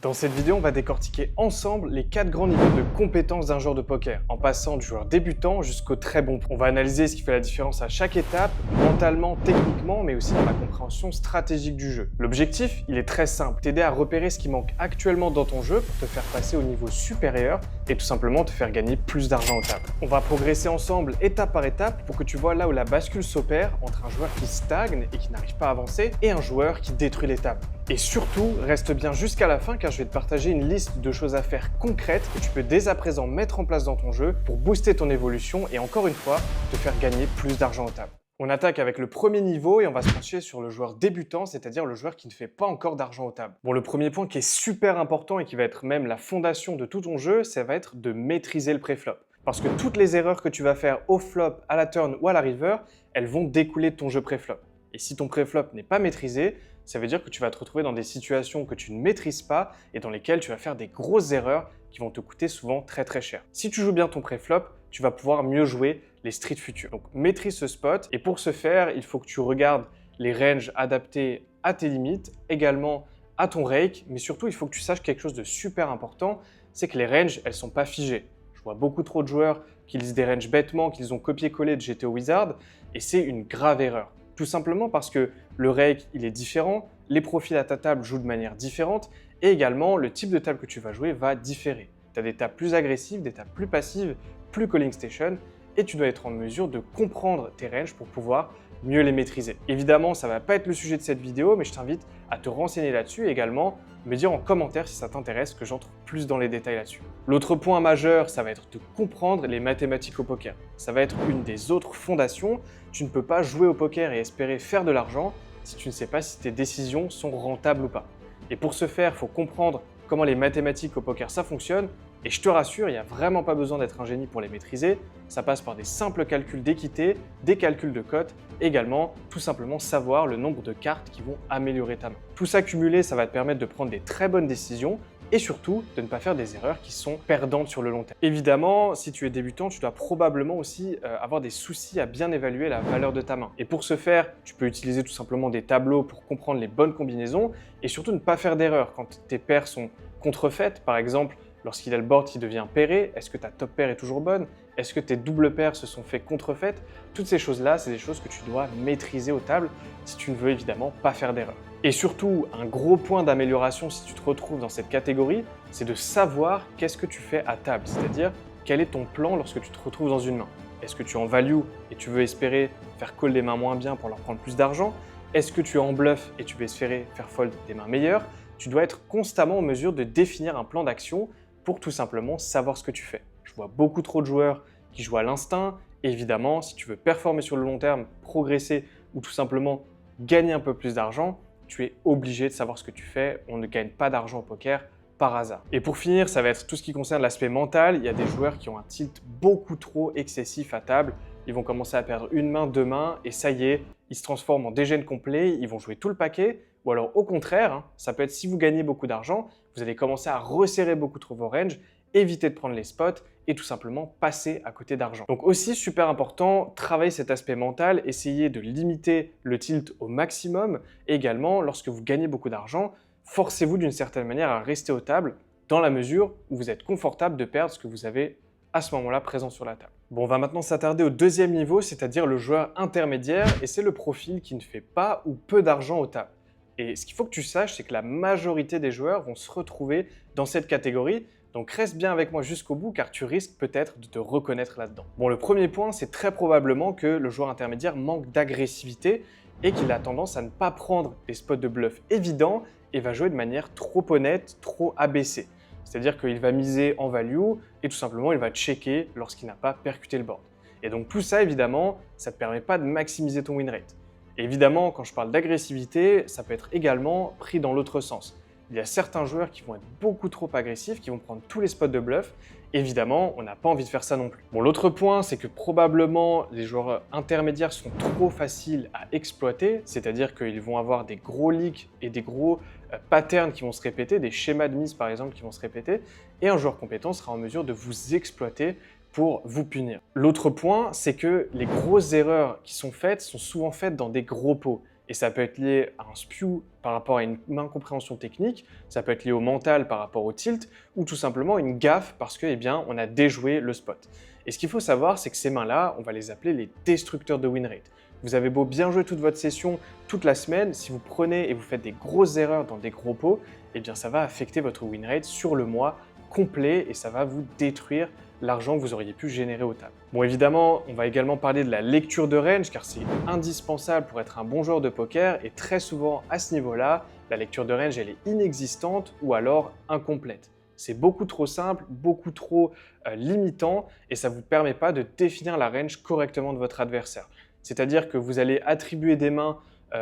Dans cette vidéo, on va décortiquer ensemble les 4 grands niveaux de compétences d'un joueur de poker, en passant du joueur débutant jusqu'au très bon pro. On va analyser ce qui fait la différence à chaque étape, mentalement, techniquement, mais aussi dans la compréhension stratégique du jeu. L'objectif, il est très simple, t'aider à repérer ce qui manque actuellement dans ton jeu pour te faire passer au niveau supérieur et tout simplement te faire gagner plus d'argent aux tables. On va progresser ensemble étape par étape pour que tu vois là où la bascule s'opère entre un joueur qui stagne et qui n'arrive pas à avancer et un joueur qui détruit l'étape. Et surtout, reste bien jusqu'à la fin car je vais te partager une liste de choses à faire concrètes que tu peux dès à présent mettre en place dans ton jeu pour booster ton évolution et encore une fois, te faire gagner plus d'argent aux tables. On attaque avec le premier niveau et on va se pencher sur le joueur débutant, c'est-à-dire le joueur qui ne fait pas encore d'argent aux tables. Bon, le premier point qui est super important et qui va être même la fondation de tout ton jeu, ça va être de maîtriser le préflop. Parce que toutes les erreurs que tu vas faire au flop, à la turn ou à la river, elles vont découler de ton jeu préflop. Et si ton préflop n'est pas maîtrisé, ça veut dire que tu vas te retrouver dans des situations que tu ne maîtrises pas et dans lesquelles tu vas faire des grosses erreurs qui vont te coûter souvent très très cher. Si tu joues bien ton préflop, tu vas pouvoir mieux jouer les streets futurs. Donc maîtrise ce spot et pour ce faire, il faut que tu regardes les ranges adaptés à tes limites, également à ton rake, mais surtout il faut que tu saches quelque chose de super important, c'est que les ranges, elles sont pas figées. Je vois beaucoup trop de joueurs qui lisent des ranges bêtement, qu'ils ont copié-collé de GTO Wizard et c'est une grave erreur. Tout simplement parce que le rake, il est différent, les profils à ta table jouent de manière différente et également le type de table que tu vas jouer va différer. Tu as des tables plus agressives, des tables plus passives, plus calling station et tu dois être en mesure de comprendre tes ranges pour pouvoir mieux les maîtriser. Évidemment, ça ne va pas être le sujet de cette vidéo, mais je t'invite à te renseigner là-dessus et également me dire en commentaire si ça t'intéresse que j'entre plus dans les détails là-dessus. L'autre point majeur, ça va être de comprendre les mathématiques au poker. Ça va être une des autres fondations. Tu ne peux pas jouer au poker et espérer faire de l'argent si tu ne sais pas si tes décisions sont rentables ou pas. Et pour ce faire, il faut comprendre comment les mathématiques au poker ça fonctionne. Et je te rassure, il n'y a vraiment pas besoin d'être un génie pour les maîtriser. Ça passe par des simples calculs d'équité, des calculs de cote, également tout simplement savoir le nombre de cartes qui vont améliorer ta main. Tout ça cumulé, ça va te permettre de prendre des très bonnes décisions et surtout de ne pas faire des erreurs qui sont perdantes sur le long terme. Évidemment, si tu es débutant, tu dois probablement aussi avoir des soucis à bien évaluer la valeur de ta main. Et pour ce faire, tu peux utiliser tout simplement des tableaux pour comprendre les bonnes combinaisons et surtout ne pas faire d'erreurs quand tes paires sont contrefaites. Par exemple, lorsqu'il a le board qui devient pairé, est-ce que ta top paire est toujours bonne? Est-ce que tes doubles paires se sont fait contrefaites? Toutes ces choses-là, c'est des choses que tu dois maîtriser aux tables si tu ne veux évidemment pas faire d'erreur. Et surtout, un gros point d'amélioration si tu te retrouves dans cette catégorie, c'est de savoir qu'est-ce que tu fais à table, c'est-à-dire quel est ton plan lorsque tu te retrouves dans une main. Est-ce que tu es en value et tu veux espérer faire call des mains moins bien pour leur prendre plus d'argent? Est-ce que tu es en bluff et tu veux espérer faire fold des mains meilleures? Tu dois être constamment en mesure de définir un plan d'action pour tout simplement savoir ce que tu fais. Je vois beaucoup trop de joueurs qui jouent à l'instinct. Évidemment, si tu veux performer sur le long terme, progresser ou tout simplement gagner un peu plus d'argent, tu es obligé de savoir ce que tu fais. On ne gagne pas d'argent au poker par hasard. Et pour finir, ça va être tout ce qui concerne l'aspect mental. Il y a des joueurs qui ont un tilt beaucoup trop excessif à table. Ils vont commencer à perdre une main, deux mains et ça y est, ils se transforment en dégène complet, ils vont jouer tout le paquet. Ou alors au contraire, ça peut être si vous gagnez beaucoup d'argent, vous allez commencer à resserrer beaucoup trop vos ranges, éviter de prendre les spots et tout simplement passer à côté d'argent. Donc aussi super important, travailler cet aspect mental, essayez de limiter le tilt au maximum. Et également, lorsque vous gagnez beaucoup d'argent, forcez-vous d'une certaine manière à rester aux tables dans la mesure où vous êtes confortable de perdre ce que vous avez à ce moment-là présent sur la table. Bon, on va maintenant s'attarder au deuxième niveau, c'est-à-dire le joueur intermédiaire et c'est le profil qui ne fait pas ou peu d'argent aux tables. Et ce qu'il faut que tu saches, c'est que la majorité des joueurs vont se retrouver dans cette catégorie. Donc reste bien avec moi jusqu'au bout car tu risques peut-être de te reconnaître là-dedans. Bon, le premier point, c'est très probablement que le joueur intermédiaire manque d'agressivité et qu'il a tendance à ne pas prendre des spots de bluff évidents et va jouer de manière trop honnête, trop abaissée. C'est-à-dire qu'il va miser en value et tout simplement il va checker lorsqu'il n'a pas percuté le board. Et donc tout ça, évidemment, ça ne te permet pas de maximiser ton win rate. Et évidemment, quand je parle d'agressivité, ça peut être également pris dans l'autre sens. Il y a certains joueurs qui vont être beaucoup trop agressifs, qui vont prendre tous les spots de bluff. Évidemment, on n'a pas envie de faire ça non plus. Bon, l'autre point, c'est que probablement les joueurs intermédiaires sont trop faciles à exploiter, c'est-à-dire qu'ils vont avoir des gros leaks et des gros patterns qui vont se répéter, des schémas de mise par exemple qui vont se répéter, et un joueur compétent sera en mesure de vous exploiter pour vous punir. L'autre point, c'est que les grosses erreurs qui sont faites sont souvent faites dans des gros pots. Et ça peut être lié à un spew par rapport à une incompréhension technique, ça peut être lié au mental par rapport au tilt, ou tout simplement une gaffe parce que, eh bien, on a déjoué le spot. Et ce qu'il faut savoir, c'est que ces mains-là, on va les appeler les destructeurs de win rate. Vous avez beau bien jouer toute votre session, toute la semaine, si vous prenez et vous faites des grosses erreurs dans des gros pots, eh bien ça va affecter votre win rate sur le mois complet et ça va vous détruire l'argent que vous auriez pu générer au table. Bon, évidemment, on va également parler de la lecture de range car c'est indispensable pour être un bon joueur de poker et très souvent à ce niveau-là, la lecture de range elle est inexistante ou alors incomplète. C'est beaucoup trop simple, beaucoup trop limitant et ça ne vous permet pas de définir la range correctement de votre adversaire. C'est-à-dire que vous allez attribuer des mains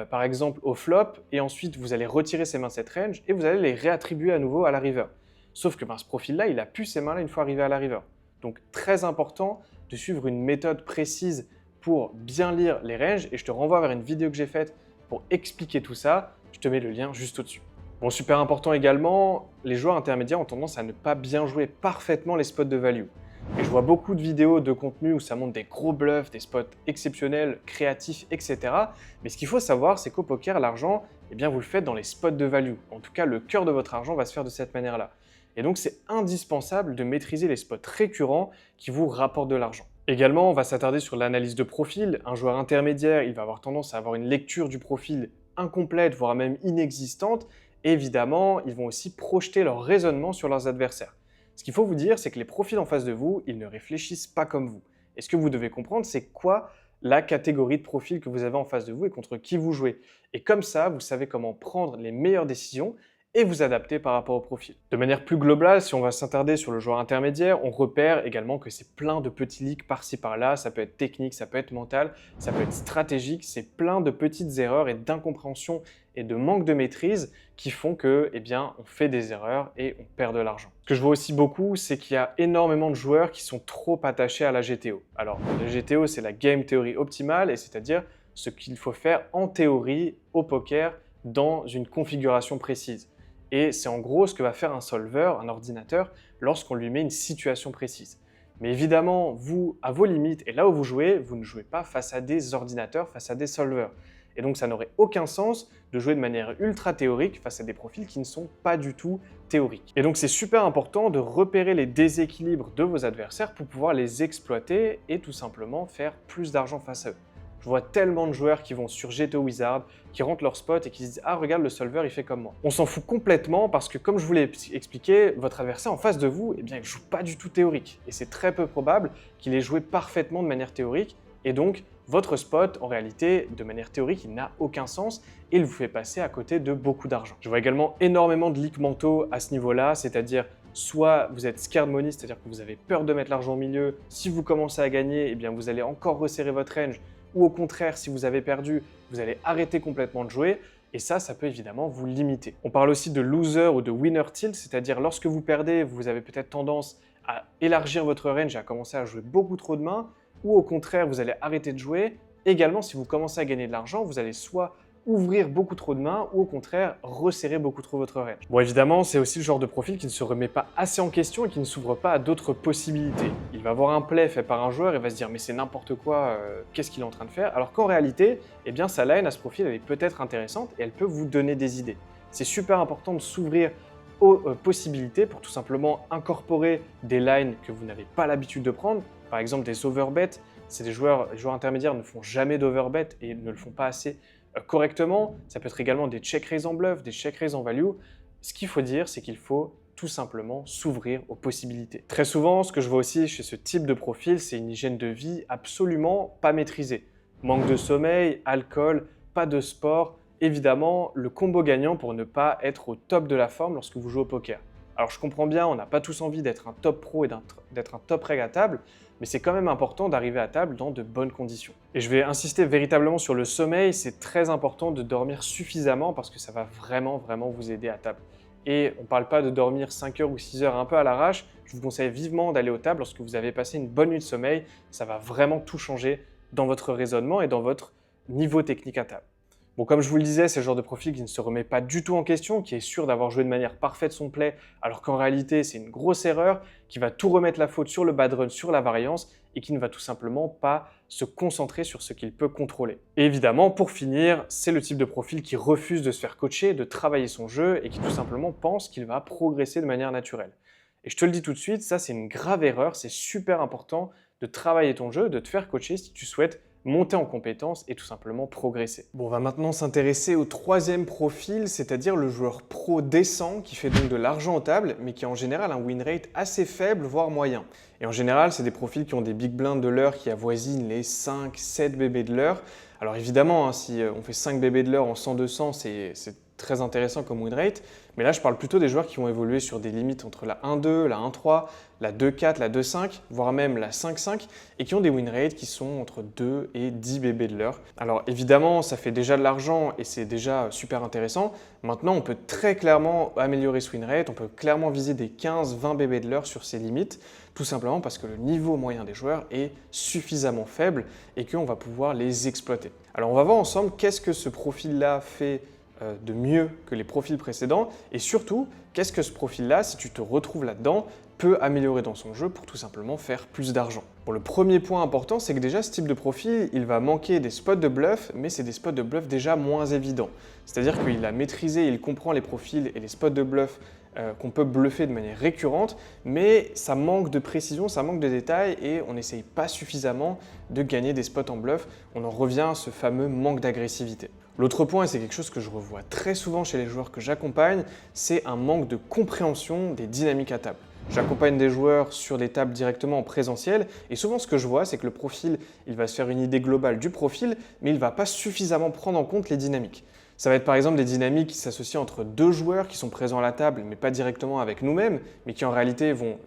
par exemple au flop et ensuite vous allez retirer ces mains de cette range et vous allez les réattribuer à nouveau à la river. Sauf que ce profil-là, il a plus ces mains-là une fois arrivé à la river. Donc très important de suivre une méthode précise pour bien lire les ranges et je te renvoie vers une vidéo que j'ai faite pour expliquer tout ça. Je te mets le lien juste au-dessus. Bon, super important également, les joueurs intermédiaires ont tendance à ne pas bien jouer parfaitement les spots de value. Et je vois beaucoup de vidéos de contenu où ça montre des gros bluffs, des spots exceptionnels, créatifs, etc. Mais ce qu'il faut savoir, c'est qu'au poker, l'argent, eh bien, vous le faites dans les spots de value. En tout cas, le cœur de votre argent va se faire de cette manière-là. Et donc, c'est indispensable de maîtriser les spots récurrents qui vous rapportent de l'argent. Également, on va s'attarder sur l'analyse de profil. Un joueur intermédiaire, il va avoir tendance à avoir une lecture du profil incomplète, voire même inexistante. Et évidemment, ils vont aussi projeter leur raisonnement sur leurs adversaires. Ce qu'il faut vous dire, c'est que les profils en face de vous, ils ne réfléchissent pas comme vous. Et ce que vous devez comprendre, c'est quoi la catégorie de profil que vous avez en face de vous et contre qui vous jouez. Et comme ça, vous savez comment prendre les meilleures décisions et vous adapter par rapport au profil. De manière plus globale, si on va s'attarder sur le joueur intermédiaire, on repère également que c'est plein de petits leaks par-ci par-là, ça peut être technique, ça peut être mental, ça peut être stratégique, c'est plein de petites erreurs et d'incompréhension et de manque de maîtrise qui font que, eh bien, on fait des erreurs et on perd de l'argent. Ce que je vois aussi beaucoup, c'est qu'il y a énormément de joueurs qui sont trop attachés à la GTO. Alors, la GTO, c'est la Game Theory Optimale, et c'est-à-dire ce qu'il faut faire en théorie au poker dans une configuration précise. Et c'est en gros ce que va faire un solver, un ordinateur, lorsqu'on lui met une situation précise. Mais évidemment, vous, à vos limites et là où vous ne jouez pas face à des ordinateurs, face à des solvers. Et donc, ça n'aurait aucun sens de jouer de manière ultra théorique face à des profils qui ne sont pas du tout théoriques. Et donc, c'est super important de repérer les déséquilibres de vos adversaires pour pouvoir les exploiter et tout simplement faire plus d'argent face à eux. Je vois tellement de joueurs qui vont sur GTO Wizard, qui rentrent leur spot et qui se disent « Ah, regarde, le solver, il fait comme moi ». On s'en fout complètement parce que, comme je vous l'ai expliqué, votre adversaire en face de vous, eh bien, il ne joue pas du tout théorique. Et c'est très peu probable qu'il ait joué parfaitement de manière théorique. Et donc, votre spot, en réalité, de manière théorique, il n'a aucun sens et il vous fait passer à côté de beaucoup d'argent. Je vois également énormément de leaks mentaux à ce niveau-là, c'est-à-dire soit vous êtes scared money, c'est-à-dire que vous avez peur de mettre l'argent au milieu. Si vous commencez à gagner, eh bien, vous allez encore resserrer votre range. Ou au contraire, si vous avez perdu, vous allez arrêter complètement de jouer. Et ça peut évidemment vous limiter. On parle aussi de loser ou de winner tilt, c'est-à-dire lorsque vous perdez, vous avez peut-être tendance à élargir votre range et à commencer à jouer beaucoup trop de mains, ou au contraire, vous allez arrêter de jouer. Également, si vous commencez à gagner de l'argent, vous allez soit ouvrir beaucoup trop de mains ou au contraire resserrer beaucoup trop votre range. Bon, évidemment, c'est aussi le genre de profil qui ne se remet pas assez en question et qui ne s'ouvre pas à d'autres possibilités. Il va avoir un play fait par un joueur et va se dire mais c'est n'importe quoi, qu'est-ce qu'il est en train de faire? Alors qu'en réalité, eh bien sa line à ce profil elle est peut-être intéressante et elle peut vous donner des idées. C'est super important de s'ouvrir aux possibilités pour tout simplement incorporer des lines que vous n'avez pas l'habitude de prendre, par exemple des overbets. Les joueurs intermédiaires ne font jamais d'overbet et ne le font pas assez correctement. Ça peut être également des check raise en bluff, des check raise en value. Ce qu'il faut dire, c'est qu'il faut tout simplement s'ouvrir aux possibilités. Très souvent, ce que je vois aussi chez ce type de profil, c'est une hygiène de vie absolument pas maîtrisée. Manque de sommeil, alcool, pas de sport. Évidemment, le combo gagnant pour ne pas être au top de la forme lorsque vous jouez au poker. Alors je comprends bien, on n'a pas tous envie d'être un top pro et d'être un top reg à table, mais c'est quand même important d'arriver à table dans de bonnes conditions. Et je vais insister véritablement sur le sommeil, c'est très important de dormir suffisamment parce que ça va vraiment vous aider à table. Et on ne parle pas de dormir 5 heures ou 6 heures un peu à l'arrache, je vous conseille vivement d'aller aux tables lorsque vous avez passé une bonne nuit de sommeil, ça va vraiment tout changer dans votre raisonnement et dans votre niveau technique à table. Bon, comme je vous le disais, c'est le genre de profil qui ne se remet pas du tout en question, qui est sûr d'avoir joué de manière parfaite son play, alors qu'en réalité, c'est une grosse erreur, qui va tout remettre la faute sur le bad run, sur la variance, et qui ne va tout simplement pas se concentrer sur ce qu'il peut contrôler. Et évidemment, pour finir, c'est le type de profil qui refuse de se faire coacher, de travailler son jeu, et qui tout simplement pense qu'il va progresser de manière naturelle. Et je te le dis tout de suite, ça c'est une grave erreur, c'est super important de travailler ton jeu, de te faire coacher si tu souhaites monter en compétences et tout simplement progresser. Bon, on va maintenant s'intéresser au troisième profil, c'est-à-dire le joueur pro décent qui fait donc de l'argent aux tables, mais qui a en général un win rate assez faible, voire moyen. Et en général, c'est des profils qui ont des big blinds de l'heure qui avoisinent les 5-7 bébés de l'heure. Alors évidemment, si on fait 5 bébés de l'heure en 100-200, c'est très intéressant comme win rate, mais là je parle plutôt des joueurs qui vont évoluer sur des limites entre la 1-2, la 1-3, la 2-4, la 2-5, voire même la 5-5, et qui ont des win rates qui sont entre 2 et 10 bébés de l'heure. Alors évidemment, ça fait déjà de l'argent et c'est déjà super intéressant. Maintenant, on peut très clairement améliorer ce win rate, on peut clairement viser des 15-20 bébés de l'heure sur ces limites, tout simplement parce que le niveau moyen des joueurs est suffisamment faible et qu'on va pouvoir les exploiter. Alors on va voir ensemble qu'est-ce que ce profil-là fait de mieux que les profils précédents et surtout, qu'est-ce que ce profil-là, si tu te retrouves là-dedans, peut améliorer dans son jeu pour tout simplement faire plus d'argent. Bon, le premier point important, c'est que déjà ce type de profil, il va manquer des spots de bluff, mais c'est des spots de bluff déjà moins évidents. C'est-à-dire qu'il a maîtrisé, il comprend les profils et les spots de bluff qu'on peut bluffer de manière récurrente, mais ça manque de précision, ça manque de détails et on n'essaye pas suffisamment de gagner des spots en bluff. On en revient à ce fameux manque d'agressivité. L'autre point, et c'est quelque chose que je revois très souvent chez les joueurs que j'accompagne, c'est un manque de compréhension des dynamiques à table. J'accompagne des joueurs sur des tables directement en présentiel et souvent ce que je vois, c'est que le profil, il va se faire une idée globale du profil, mais il ne va pas suffisamment prendre en compte les dynamiques. Ça va être par exemple des dynamiques qui s'associent entre deux joueurs qui sont présents à la table, mais pas directement avec nous-mêmes, mais qui en réalité vont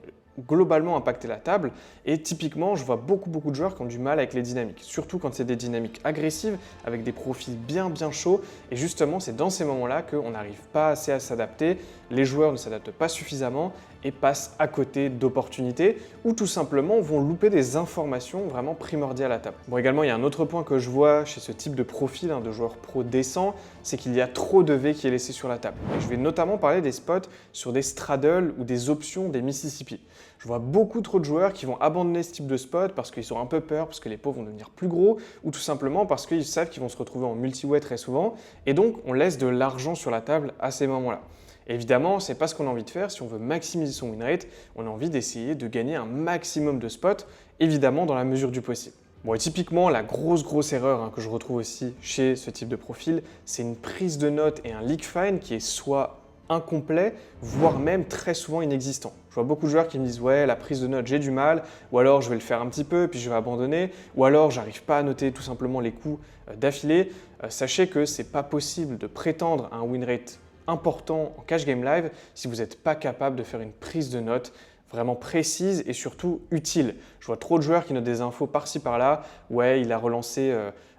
globalement impacter la table. Et typiquement, je vois beaucoup de joueurs qui ont du mal avec les dynamiques, surtout quand c'est des dynamiques agressives, avec des profils bien chauds. Et justement, c'est dans ces moments-là qu'on n'arrive pas assez à s'adapter, les joueurs ne s'adaptent pas suffisamment et passent à côté d'opportunités ou tout simplement vont louper des informations vraiment primordiales à table. Bon, également, il y a un autre point que je vois chez ce type de profil de joueur pro décent, c'est qu'il y a trop de V qui est laissé sur la table. Et je vais notamment parler des spots sur des straddles ou des options des Mississippi. Je vois beaucoup trop de joueurs qui vont abandonner ce type de spot parce qu'ils ont un peu peur, parce que les pots vont devenir plus gros ou tout simplement parce qu'ils savent qu'ils vont se retrouver en multi-way très souvent et donc on laisse de l'argent sur la table à ces moments-là. Évidemment, ce n'est pas ce qu'on a envie de faire. Si on veut maximiser son win rate, on a envie d'essayer de gagner un maximum de spots, évidemment dans la mesure du possible. Bon, et typiquement, la grosse erreur que je retrouve aussi chez ce type de profil, c'est une prise de note et un leak find qui est soit incomplet, voire même très souvent inexistant. Je vois beaucoup de joueurs qui me disent « ouais, la prise de note, j'ai du mal », ou alors « je vais le faire un petit peu, puis je vais abandonner », ou alors « j'arrive pas à noter tout simplement les coups d'affilée ». Sachez que c'est pas possible de prétendre à un win rate important en cash game live si vous n'êtes pas capable de faire une prise de notes vraiment précise et surtout utile. Je vois trop de joueurs qui notent des infos par-ci par-là. Ouais, il a relancé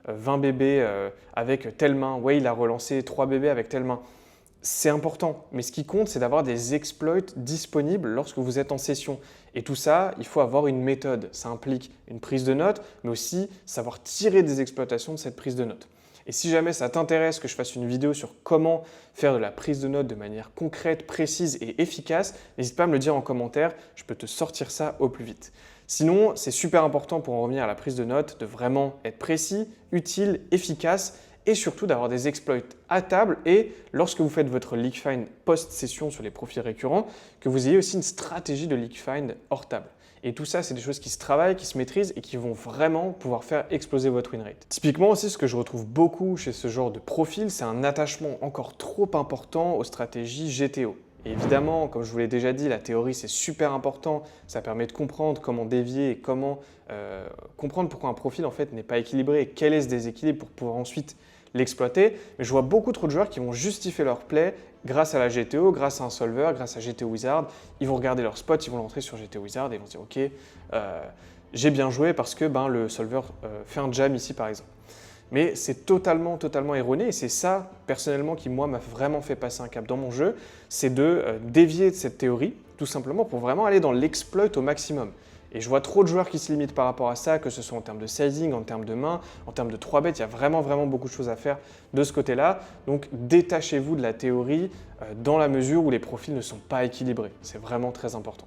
20 bébés avec telle main. Ouais, il a relancé 3 bébés avec telle main. C'est important, mais ce qui compte, c'est d'avoir des exploits disponibles lorsque vous êtes en session. Et tout ça, il faut avoir une méthode. Ça implique une prise de notes, mais aussi savoir tirer des exploitations de cette prise de notes. Et si jamais ça t'intéresse que je fasse une vidéo sur comment faire de la prise de notes de manière concrète, précise et efficace, n'hésite pas à me le dire en commentaire, je peux te sortir ça au plus vite. Sinon, c'est super important pour en revenir à la prise de notes de vraiment être précis, utile, efficace et surtout d'avoir des exploits à table et lorsque vous faites votre leak find post-session sur les profils récurrents, que vous ayez aussi une stratégie de leak find hors table. Et tout ça, c'est des choses qui se travaillent, qui se maîtrisent et qui vont vraiment pouvoir faire exploser votre win rate. Typiquement aussi, ce que je retrouve beaucoup chez ce genre de profil, c'est un attachement encore trop important aux stratégies GTO. Et évidemment, comme je vous l'ai déjà dit, la théorie c'est super important, ça permet de comprendre comment dévier et comment comprendre pourquoi un profil en fait n'est pas équilibré et quel est ce déséquilibre pour pouvoir ensuite l'exploiter. Mais je vois beaucoup trop de joueurs qui vont justifier leur play grâce à la GTO, grâce à un solver, grâce à GTO Wizard. Ils vont regarder leur spot, ils vont l'entrer sur GTO Wizard et ils vont se dire ok, j'ai bien joué parce que le solver fait un jam ici par exemple. Mais c'est totalement erroné et c'est ça, personnellement, qui moi m'a vraiment fait passer un cap dans mon jeu, c'est de dévier de cette théorie, tout simplement pour vraiment aller dans l'exploit au maximum. Et je vois trop de joueurs qui se limitent par rapport à ça, que ce soit en termes de sizing, en termes de main, en termes de 3 bêtes, il y a vraiment beaucoup de choses à faire de ce côté-là. Donc détachez-vous de la théorie dans la mesure où les profils ne sont pas équilibrés. C'est vraiment très important.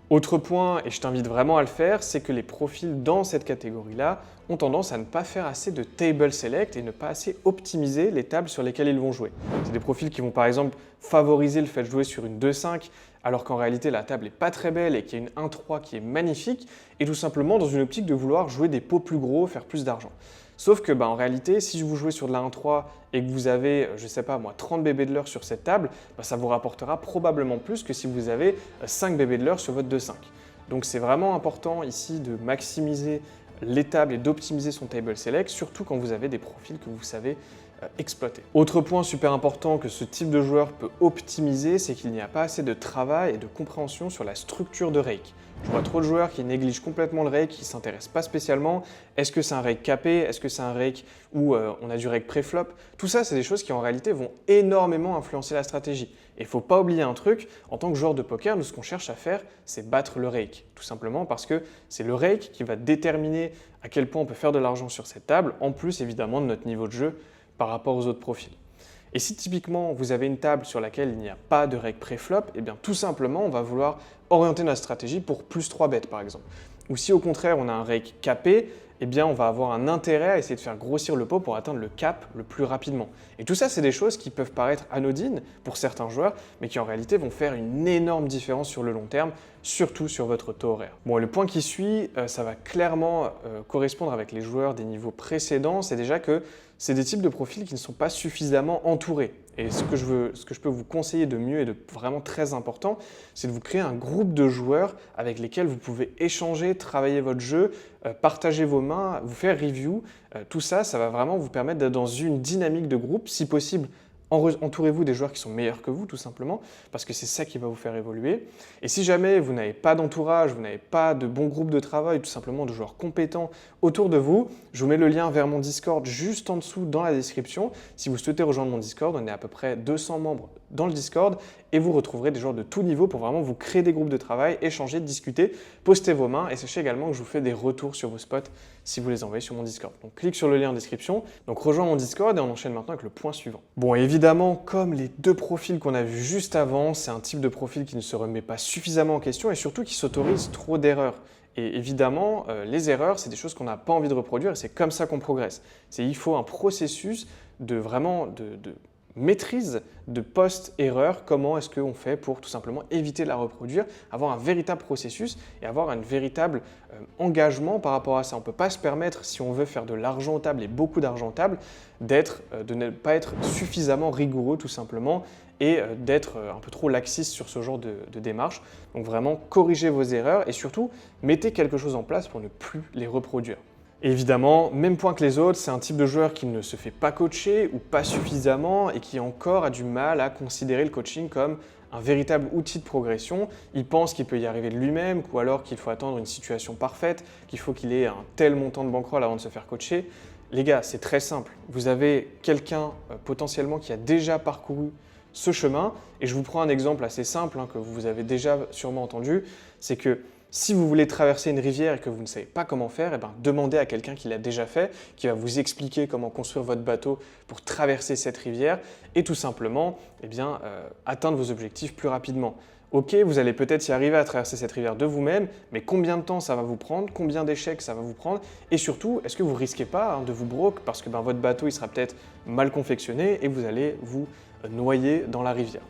Autre point, et je t'invite vraiment à le faire, c'est que les profils dans cette catégorie-là ont tendance à ne pas faire assez de table select et ne pas assez optimiser les tables sur lesquelles ils vont jouer. C'est des profils qui vont par exemple favoriser le fait de jouer sur une 2-5 alors qu'en réalité la table n'est pas très belle et qu'il y a une 1-3 qui est magnifique et tout simplement dans une optique de vouloir jouer des pots plus gros, faire plus d'argent. Sauf que en réalité, si vous jouez sur de la 1-3 et que vous avez, je sais pas moi, 30 bébés de l'heure sur cette table, ça vous rapportera probablement plus que si vous avez 5 bébés de l'heure sur votre 2-5. Donc c'est vraiment important ici de maximiser les tables et d'optimiser son table select, surtout quand vous avez des profils que vous savez exploiter. Autre point super important que ce type de joueur peut optimiser, c'est qu'il n'y a pas assez de travail et de compréhension sur la structure de rake. Je vois trop de joueurs qui négligent complètement le rake, qui ne s'intéressent pas spécialement. Est-ce que c'est un rake capé? Est-ce que c'est un rake où on a du rake pré-flop? Tout ça, c'est des choses qui en réalité vont énormément influencer la stratégie. Et il ne faut pas oublier un truc, en tant que joueur de poker, nous ce qu'on cherche à faire, c'est battre le rake. Tout simplement parce que c'est le rake qui va déterminer à quel point on peut faire de l'argent sur cette table, en plus évidemment de notre niveau de jeu par rapport aux autres profils. Et si typiquement vous avez une table sur laquelle il n'y a pas de rake pré-flop, eh bien tout simplement on va vouloir orienter notre stratégie pour plus 3 bêtes par exemple. Ou si au contraire on a un rake capé, eh bien on va avoir un intérêt à essayer de faire grossir le pot pour atteindre le cap le plus rapidement. Et tout ça c'est des choses qui peuvent paraître anodines pour certains joueurs, mais qui en réalité vont faire une énorme différence sur le long terme, surtout sur votre taux horaire. Bon, le point qui suit, ça va clairement correspondre avec les joueurs des niveaux précédents, c'est déjà que c'est des types de profils qui ne sont pas suffisamment entourés. Et ce que je peux vous conseiller de mieux et de vraiment très important, c'est de vous créer un groupe de joueurs avec lesquels vous pouvez échanger, travailler votre jeu, partager vos mains, vous faire review. Tout ça, ça va vraiment vous permettre d'être dans une dynamique de groupe, si possible. Entourez-vous des joueurs qui sont meilleurs que vous, tout simplement, parce que c'est ça qui va vous faire évoluer. Et si jamais vous n'avez pas d'entourage, vous n'avez pas de bon groupe de travail, tout simplement de joueurs compétents autour de vous, je vous mets le lien vers mon Discord juste en dessous dans la description. Si vous souhaitez rejoindre mon Discord, on est à peu près 200 membres dans le Discord et vous retrouverez des joueurs de tout niveau pour vraiment vous créer des groupes de travail, échanger, discuter, poster vos mains et sachez également que je vous fais des retours sur vos spots si vous les envoyez sur mon Discord. Donc clique sur le lien en description, donc rejoins mon Discord et on enchaîne maintenant avec le point suivant. Bon, évidemment, comme les deux profils qu'on a vus juste avant, c'est un type de profil qui ne se remet pas suffisamment en question et surtout qui s'autorise trop d'erreurs. Et évidemment, les erreurs, c'est des choses qu'on n'a pas envie de reproduire et c'est comme ça qu'on progresse. Il faut un processus de maîtrise de post-erreur, comment est-ce qu'on fait pour tout simplement éviter de la reproduire, avoir un véritable processus et avoir un véritable engagement par rapport à ça. On ne peut pas se permettre, si on veut faire de l'argent aux tables et beaucoup d'argent aux tables, de ne pas être suffisamment rigoureux tout simplement et d'être un peu trop laxiste sur ce genre de démarche. Donc vraiment, corrigez vos erreurs et surtout, mettez quelque chose en place pour ne plus les reproduire. Évidemment, même point que les autres, c'est un type de joueur qui ne se fait pas coacher ou pas suffisamment et qui encore a du mal à considérer le coaching comme un véritable outil de progression. Il pense qu'il peut y arriver de lui-même ou alors qu'il faut attendre une situation parfaite, qu'il faut qu'il ait un tel montant de bankroll avant de se faire coacher. Les gars, c'est très simple. Vous avez quelqu'un potentiellement qui a déjà parcouru ce chemin et je vous prends un exemple assez simple que vous avez déjà sûrement entendu, c'est que si vous voulez traverser une rivière et que vous ne savez pas comment faire, demandez à quelqu'un qui l'a déjà fait, qui va vous expliquer comment construire votre bateau pour traverser cette rivière et tout simplement atteindre vos objectifs plus rapidement. Ok, vous allez peut-être y arriver à traverser cette rivière de vous-même, mais combien de temps ça va vous prendre, combien d'échecs ça va vous prendre et surtout, est-ce que vous ne risquez pas de vous broke parce que votre bateau il sera peut-être mal confectionné et vous allez vous noyer dans la rivière.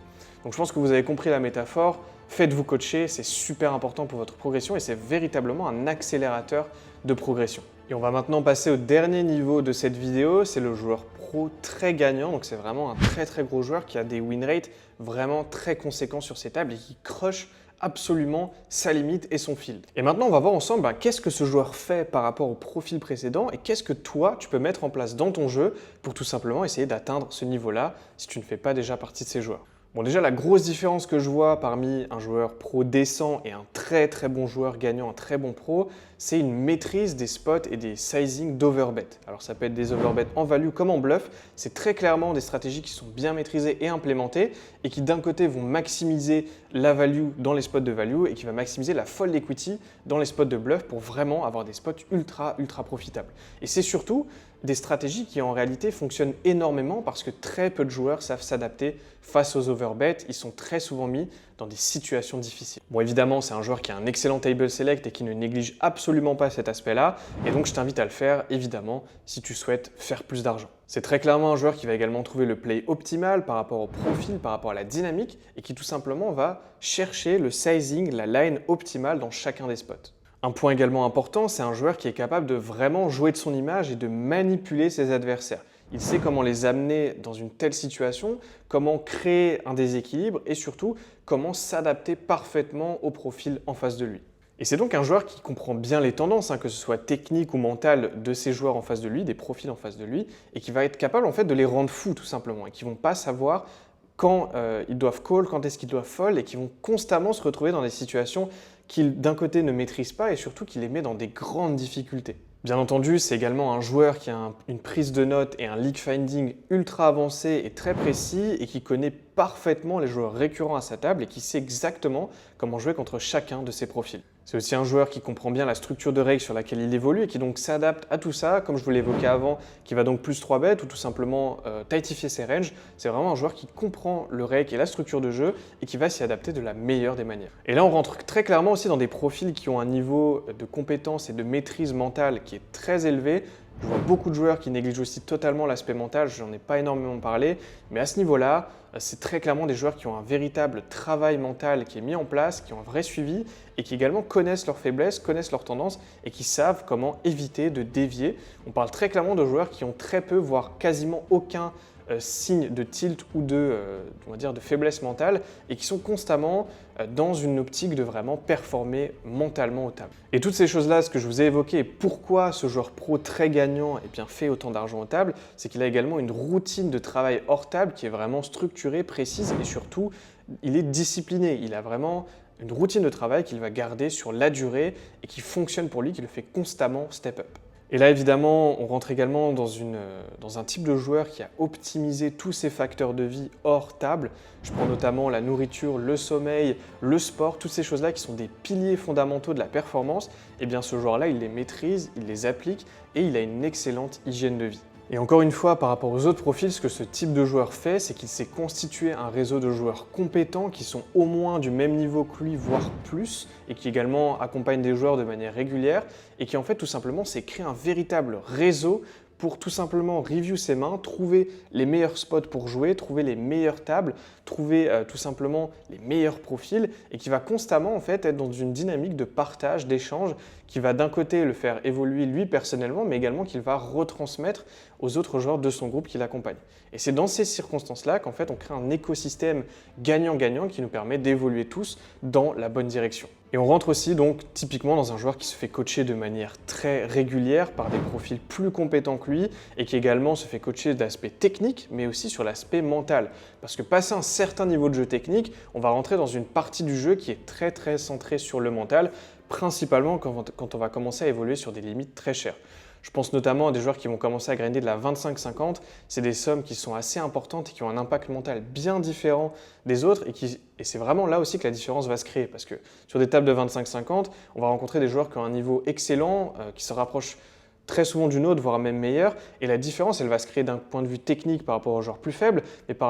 Donc je pense que vous avez compris la métaphore. Faites-vous coacher, c'est super important pour votre progression et c'est véritablement un accélérateur de progression. Et on va maintenant passer au dernier niveau de cette vidéo, c'est le joueur pro très gagnant. Donc c'est vraiment un très gros joueur qui a des win rates vraiment très conséquents sur ses tables et qui crush absolument sa limite et son field. Et maintenant, on va voir ensemble qu'est-ce que ce joueur fait par rapport au profil précédent et qu'est-ce que toi, tu peux mettre en place dans ton jeu pour tout simplement essayer d'atteindre ce niveau-là si tu ne fais pas déjà partie de ces joueurs. Bon, déjà, la grosse différence que je vois parmi un joueur pro décent et un très bon joueur gagnant, un très bon pro, c'est une maîtrise des spots et des sizing d'overbet. Alors, ça peut être des overbets en value comme en bluff. C'est très clairement des stratégies qui sont bien maîtrisées et implémentées et qui, d'un côté, vont maximiser la value dans les spots de value et qui va maximiser la fold equity dans les spots de bluff pour vraiment avoir des spots ultra profitables. Et c'est surtout des stratégies qui en réalité fonctionnent énormément parce que très peu de joueurs savent s'adapter face aux overbets. Ils sont très souvent mis dans des situations difficiles. Bon, évidemment, c'est un joueur qui a un excellent table select et qui ne néglige absolument pas cet aspect-là. Et donc, je t'invite à le faire, évidemment, si tu souhaites faire plus d'argent. C'est très clairement un joueur qui va également trouver le play optimal par rapport au profil, par rapport à la dynamique et qui tout simplement va chercher le sizing, la line optimale dans chacun des spots. Un point également important, c'est un joueur qui est capable de vraiment jouer de son image et de manipuler ses adversaires. Il sait comment les amener dans une telle situation, comment créer un déséquilibre et surtout comment s'adapter parfaitement au profil en face de lui. Et c'est donc un joueur qui comprend bien les tendances, que ce soit technique ou mentale, de ces joueurs en face de lui, des profils en face de lui, et qui va être capable en fait de les rendre fous tout simplement, et qui ne vont pas savoir quand ils doivent call, quand est-ce qu'ils doivent fold, et qui vont constamment se retrouver dans des situations qu'ils d'un côté ne maîtrisent pas et surtout qui les met dans des grandes difficultés. Bien entendu, c'est également un joueur qui a une prise de notes et un leak finding ultra avancé et très précis et qui connaît parfaitement les joueurs récurrents à sa table et qui sait exactement comment jouer contre chacun de ses profils. C'est aussi un joueur qui comprend bien la structure de règles sur laquelle il évolue et qui donc s'adapte à tout ça, comme je vous l'évoquais avant, qui va donc plus 3 bet ou tout simplement tightifier ses ranges. C'est vraiment un joueur qui comprend le reg et la structure de jeu et qui va s'y adapter de la meilleure des manières. Et là, on rentre très clairement aussi dans des profils qui ont un niveau de compétence et de maîtrise mentale qui est très élevé. Je vois beaucoup de joueurs qui négligent aussi totalement l'aspect mental, je n'en ai pas énormément parlé, mais à ce niveau-là, c'est très clairement des joueurs qui ont un véritable travail mental qui est mis en place, qui ont un vrai suivi et qui également connaissent leurs faiblesses, connaissent leurs tendances et qui savent comment éviter de dévier. On parle très clairement de joueurs qui ont très peu, voire quasiment aucun signe de tilt ou on va dire de faiblesse mentale et qui sont constamment dans une optique de vraiment performer mentalement au table. Et toutes ces choses-là, ce que je vous ai évoqué et pourquoi ce joueur pro très gagnant fait autant d'argent au table, c'est qu'il a également une routine de travail hors table qui est vraiment structurée, précise et surtout, il est discipliné. Il a vraiment une routine de travail qu'il va garder sur la durée et qui fonctionne pour lui, qui le fait constamment step up. Et là, évidemment, on rentre également dans un type de joueur qui a optimisé tous ses facteurs de vie hors table. Je prends notamment la nourriture, le sommeil, le sport, toutes ces choses-là qui sont des piliers fondamentaux de la performance. Et bien, ce joueur-là, il les maîtrise, il les applique et il a une excellente hygiène de vie. Et encore une fois, par rapport aux autres profils, ce que ce type de joueur fait, c'est qu'il s'est constitué un réseau de joueurs compétents qui sont au moins du même niveau que lui, voire plus, et qui également accompagnent des joueurs de manière régulière, et qui en fait tout simplement s'est créé un véritable réseau pour tout simplement review ses mains, trouver les meilleurs spots pour jouer, trouver les meilleures tables, trouver tout simplement les meilleurs profils et qui va constamment en fait être dans une dynamique de partage, d'échange qui va d'un côté le faire évoluer lui personnellement mais également qu'il va retransmettre aux autres joueurs de son groupe qui l'accompagnent. Et c'est dans ces circonstances-là qu'en fait on crée un écosystème gagnant-gagnant qui nous permet d'évoluer tous dans la bonne direction. Et on rentre aussi donc typiquement dans un joueur qui se fait coacher de manière très régulière par des profils plus compétents que lui et qui également se fait coacher d'aspect technique mais aussi sur l'aspect mental. Parce que passé un certain niveau de jeu technique, on va rentrer dans une partie du jeu qui est très centrée sur le mental, principalement quand on va commencer à évoluer sur des limites très chères. Je pense notamment à des joueurs qui vont commencer à grinder de la 25-50. C'est des sommes qui sont assez importantes et qui ont un impact mental bien différent des autres et c'est vraiment là aussi que la différence va se créer parce que sur des tables de 25-50, on va rencontrer des joueurs qui ont un niveau excellent, qui se rapprochent très souvent d'une autre, voire même meilleure. Et la différence, elle va se créer d'un point de vue technique par rapport aux joueurs plus faibles, mais par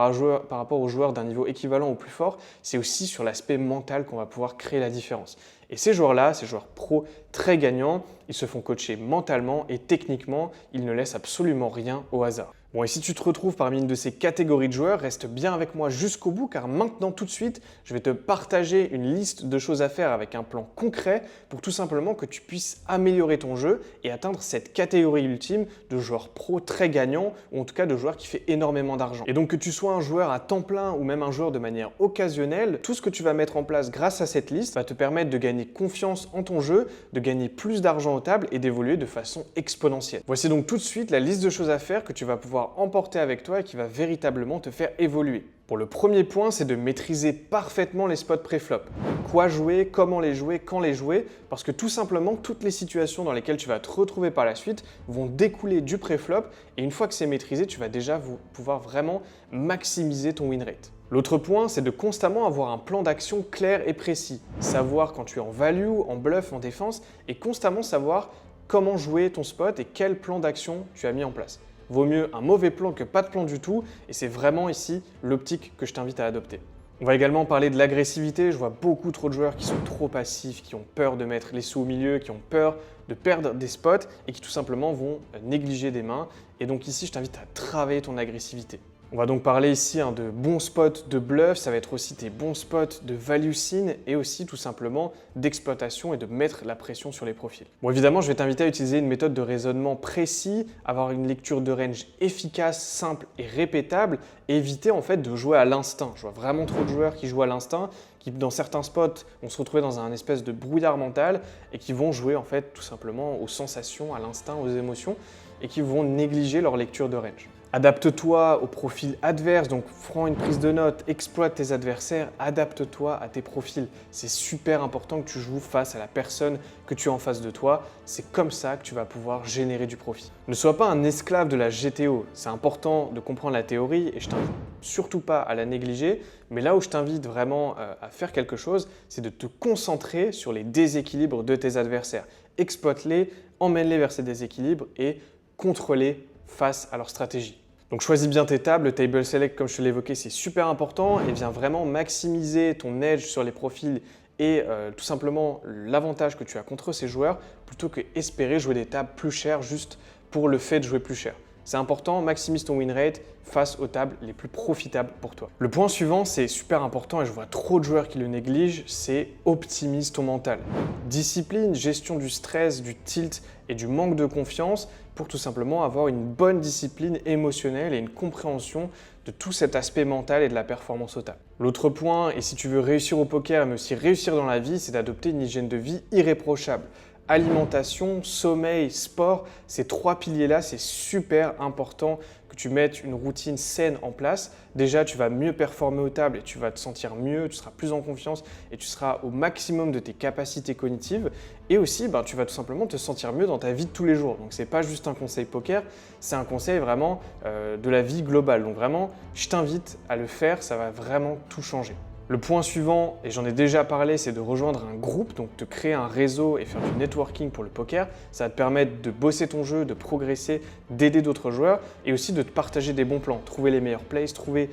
rapport aux joueurs d'un niveau équivalent ou plus fort, c'est aussi sur l'aspect mental qu'on va pouvoir créer la différence. Et ces joueurs-là, ces joueurs pro très gagnants, ils se font coacher mentalement et techniquement, ils ne laissent absolument rien au hasard. Bon, et si tu te retrouves parmi une de ces catégories de joueurs, reste bien avec moi jusqu'au bout car maintenant tout de suite, je vais te partager une liste de choses à faire avec un plan concret pour tout simplement que tu puisses améliorer ton jeu et atteindre cette catégorie ultime de joueurs pro très gagnants ou en tout cas de joueurs qui fait énormément d'argent. Et donc que tu sois un joueur à temps plein ou même un joueur de manière occasionnelle, tout ce que tu vas mettre en place grâce à cette liste va te permettre de gagner confiance en ton jeu, de gagner plus d'argent aux tables et d'évoluer de façon exponentielle. Voici donc tout de suite la liste de choses à faire que tu vas pouvoir emporter avec toi et qui va véritablement te faire évoluer. Pour le premier point, c'est de maîtriser parfaitement les spots pré-flop. Quoi jouer, comment les jouer, quand les jouer, parce que tout simplement, toutes les situations dans lesquelles tu vas te retrouver par la suite vont découler du pré-flop et une fois que c'est maîtrisé, tu vas déjà pouvoir vraiment maximiser ton win rate. L'autre point, c'est de constamment avoir un plan d'action clair et précis. Savoir quand tu es en value, en bluff, en défense et constamment savoir comment jouer ton spot et quel plan d'action tu as mis en place. Vaut mieux un mauvais plan que pas de plan du tout et c'est vraiment ici l'optique que je t'invite à adopter. On va également parler de l'agressivité. Je vois beaucoup trop de joueurs qui sont trop passifs, qui ont peur de mettre les sous au milieu, qui ont peur de perdre des spots et qui tout simplement vont négliger des mains. Et donc ici, je t'invite à travailler ton agressivité. On va donc parler ici de bons spots de bluff, ça va être aussi tes bons spots de value scene et aussi tout simplement d'exploitation et de mettre la pression sur les profils. Bon, évidemment, je vais t'inviter à utiliser une méthode de raisonnement précis, avoir une lecture de range efficace, simple et répétable et éviter en fait de jouer à l'instinct. Je vois vraiment trop de joueurs qui jouent à l'instinct, qui dans certains spots vont se retrouver dans un espèce de brouillard mental et qui vont jouer en fait tout simplement aux sensations, à l'instinct, aux émotions et qui vont négliger leur lecture de range. Adapte-toi au profil adverse, donc prends une prise de notes, exploite tes adversaires, adapte-toi à tes profils. C'est super important que tu joues face à la personne que tu as en face de toi. C'est comme ça que tu vas pouvoir générer du profit. Ne sois pas un esclave de la GTO. C'est important de comprendre la théorie et je t'invite surtout pas à la négliger. Mais là où je t'invite vraiment à faire quelque chose, c'est de te concentrer sur les déséquilibres de tes adversaires. Exploite-les, emmène-les vers ces déséquilibres et contrôle-les face à leur stratégie. Donc choisis bien tes tables, le table select comme je te l'ai évoqué c'est super important et viens vraiment maximiser ton edge sur les profils et tout simplement l'avantage que tu as contre ces joueurs plutôt que espérer jouer des tables plus chères juste pour le fait de jouer plus cher. C'est important, maximise ton win rate face aux tables les plus profitables pour toi. Le point suivant, c'est super important et je vois trop de joueurs qui le négligent, c'est optimise ton mental. Discipline, gestion du stress, du tilt et du manque de confiance pour tout simplement avoir une bonne discipline émotionnelle et une compréhension de tout cet aspect mental et de la performance au table. L'autre point, et si tu veux réussir au poker mais aussi réussir dans la vie, c'est d'adopter une hygiène de vie irréprochable. Alimentation, sommeil, sport, ces trois piliers-là, c'est super important que tu mettes une routine saine en place. Déjà, tu vas mieux performer aux tables et tu vas te sentir mieux, tu seras plus en confiance et tu seras au maximum de tes capacités cognitives. Et aussi, tu vas tout simplement te sentir mieux dans ta vie de tous les jours. Donc, ce n'est pas juste un conseil poker, c'est un conseil vraiment de la vie globale. Donc vraiment, je t'invite à le faire, ça va vraiment tout changer. Le point suivant, et j'en ai déjà parlé, c'est de rejoindre un groupe, donc te créer un réseau et faire du networking pour le poker. Ça va te permettre de bosser ton jeu, de progresser, d'aider d'autres joueurs et aussi de te partager des bons plans, trouver les meilleurs plays, trouver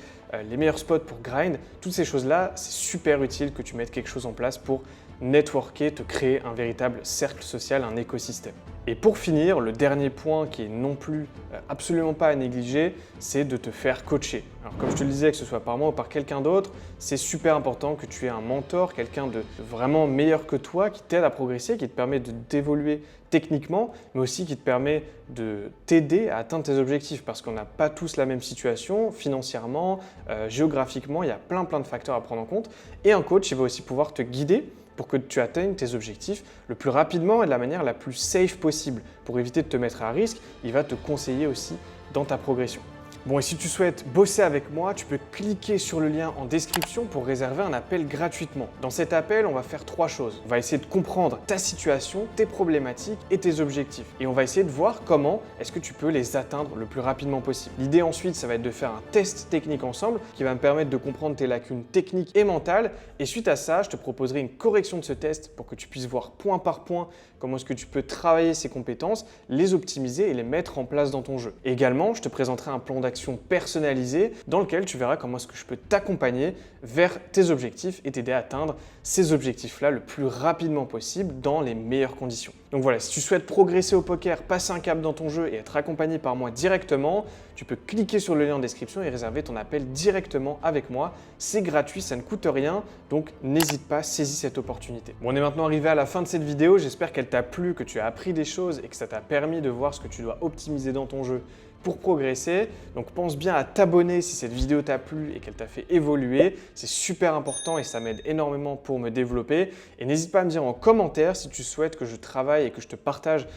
les meilleurs spots pour grind. Toutes ces choses-là, c'est super utile que tu mettes quelque chose en place pour networker, te créer un véritable cercle social, un écosystème. Et pour finir, le dernier point qui est non plus absolument pas à négliger, c'est de te faire coacher. Alors comme je te le disais, que ce soit par moi ou par quelqu'un d'autre, c'est super important que tu aies un mentor, quelqu'un de vraiment meilleur que toi, qui t'aide à progresser, qui te permet d'évoluer techniquement, mais aussi qui te permet de t'aider à atteindre tes objectifs parce qu'on n'a pas tous la même situation financièrement, géographiquement, il y a plein de facteurs à prendre en compte. Et un coach, il va aussi pouvoir te guider pour que tu atteignes tes objectifs le plus rapidement et de la manière la plus safe possible. Pour éviter de te mettre à risque, il va te conseiller aussi dans ta progression. Bon, et si tu souhaites bosser avec moi, tu peux cliquer sur le lien en description pour réserver un appel gratuitement. Dans cet appel, on va faire trois choses. On va essayer de comprendre ta situation, tes problématiques et tes objectifs. Et on va essayer de voir comment est-ce que tu peux les atteindre le plus rapidement possible. L'idée ensuite, ça va être de faire un test technique ensemble qui va me permettre de comprendre tes lacunes techniques et mentales. Et suite à ça, je te proposerai une correction de ce test pour que tu puisses voir point par point comment est-ce que tu peux travailler ces compétences, les optimiser et les mettre en place dans ton jeu. Et également, je te présenterai un plan d'action personnalisé dans lequel tu verras comment est-ce que je peux t'accompagner vers tes objectifs et t'aider à atteindre ces objectifs-là le plus rapidement possible dans les meilleures conditions. Donc voilà, si tu souhaites progresser au poker, passer un cap dans ton jeu et être accompagné par moi directement, tu peux cliquer sur le lien en description et réserver ton appel directement avec moi. C'est gratuit, ça ne coûte rien, donc n'hésite pas, saisis cette opportunité. Bon, on est maintenant arrivé à la fin de cette vidéo, j'espère qu'elle t'a plu, que tu as appris des choses et que ça t'a permis de voir ce que tu dois optimiser dans ton jeu pour progresser. Donc pense bien à t'abonner si cette vidéo t'a plu et qu'elle t'a fait évoluer. C'est super important et ça m'aide énormément pour me développer. Et n'hésite pas à me dire en commentaire si tu souhaites que je travaille et que je te partage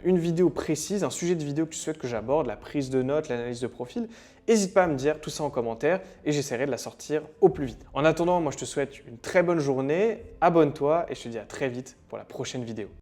une vidéo précise, un sujet de vidéo que tu souhaites que j'aborde, la prise de notes, l'analyse de profil. N'hésite pas à me dire tout ça en commentaire et j'essaierai de la sortir au plus vite. En attendant, moi je te souhaite une très bonne journée, abonne-toi et je te dis à très vite pour la prochaine vidéo.